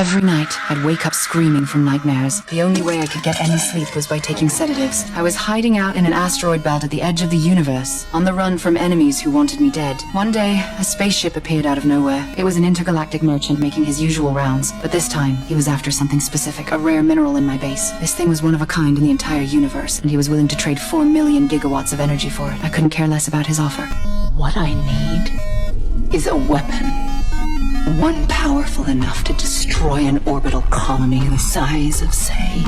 Every night, I'd wake up screaming from nightmares. The only way I could get any sleep was by taking sedatives. I was hiding out in an asteroid belt at the edge of the universe, on the run from enemies who wanted me dead. One day, a spaceship appeared out of nowhere. It was an intergalactic merchant making his usual rounds, but this time, he was after something specific, a rare mineral in my base. This thing was one of a kind in the entire universe, and he was willing to trade 4 million gigawatts of energy for it. I couldn't care less about his offer. What I need is a weapon. One powerful enough to destroy an orbital colony the size of, say,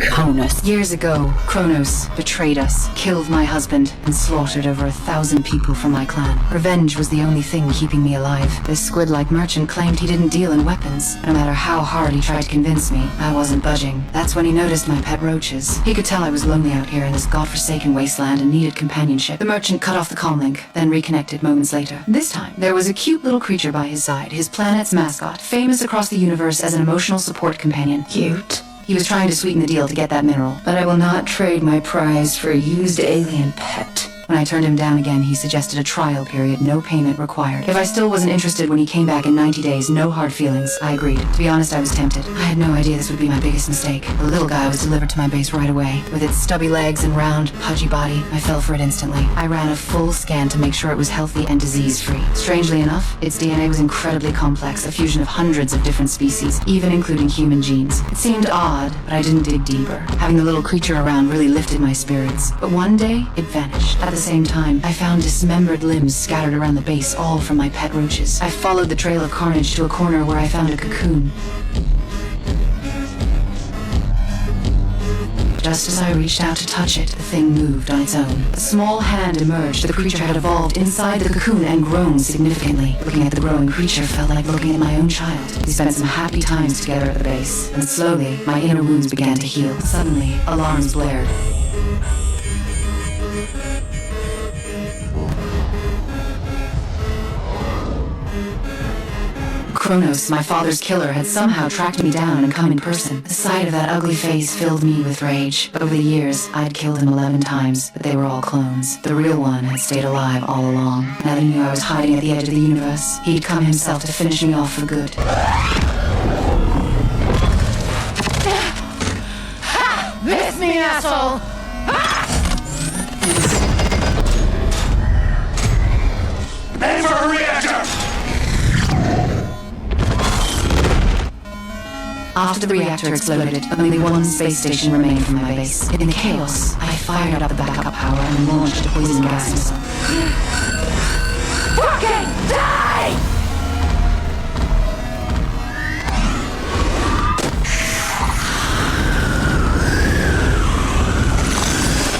Cronus. Years ago, Kronos betrayed us, killed my husband, and slaughtered over 1,000 people from my clan. Revenge was the only thing keeping me alive. This squid-like merchant claimed he didn't deal in weapons. No matter how hard he tried to convince me, I wasn't budging. That's when he noticed my pet roaches. He could tell I was lonely out here in this godforsaken wasteland and needed companionship. The merchant cut off the comlink, then reconnected moments later. This time, there was a cute little creature by his side, his planet's mascot, famous across the universe as an emotional support companion. Cute. He was trying to sweeten the deal to get that mineral. But I will not trade my prize for a used alien pet. When I turned him down again, he suggested a trial period, no payment required. If I still wasn't interested when he came back in 90 days, no hard feelings, I agreed. To be honest, I was tempted. I had no idea this would be my biggest mistake. The little guy was delivered to my base right away. With its stubby legs and round, pudgy body, I fell for it instantly. I ran a full scan to make sure it was healthy and disease-free. Strangely enough, its DNA was incredibly complex, a fusion of hundreds of different species, even including human genes. It seemed odd, but I didn't dig deeper. Having the little creature around really lifted my spirits. But one day, it vanished. At the same time, I found dismembered limbs scattered around the base, all from my pet roaches. I followed the trail of carnage to a corner where I found a cocoon. Just as I reached out to touch it, the thing moved on its own. A small hand emerged. The creature had evolved inside the cocoon and grown significantly. Looking at the growing creature felt like looking at my own child. We spent some happy times together at the base, and slowly, my inner wounds began to heal. Suddenly, alarms blared. Kronos, my father's killer, had somehow tracked me down and come in person. The sight of that ugly face filled me with rage. Over the years, I'd killed him 11 times, but they were all clones. The real one had stayed alive all along. Now that he knew I was hiding at the edge of the universe, he'd come himself to finish me off for good. Ha! Miss me, asshole! Aim for a reactor! After the reactor exploded, only one space station remained from my base. In the chaos, I fired up the backup power and launched a poison gas missile. Fucking die!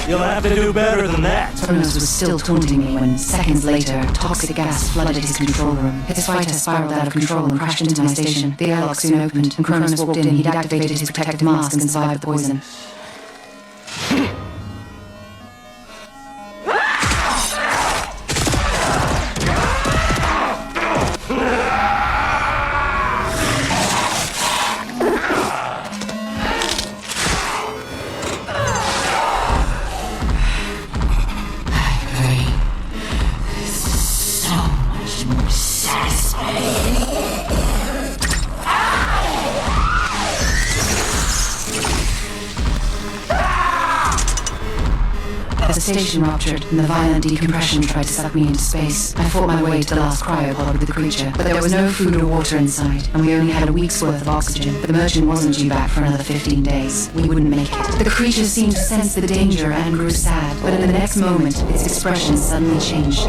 You'll have to do better than that. Kronos was still taunting me when, seconds later, toxic gas flooded his control room. His fighter spiraled out of control and crashed into my station. The airlock soon opened, and Kronos walked in. He'd activated his protective mask and survived the poison. The station ruptured, and the violent decompression tried to suck me into space. I fought my way to the last cryopod with the creature, but there was no food or water inside, and we only had a week's worth of oxygen. But the merchant wasn't due back for another 15 days. We wouldn't make it. The creature seemed to sense the danger and grew sad, but in the next moment, its expression suddenly changed.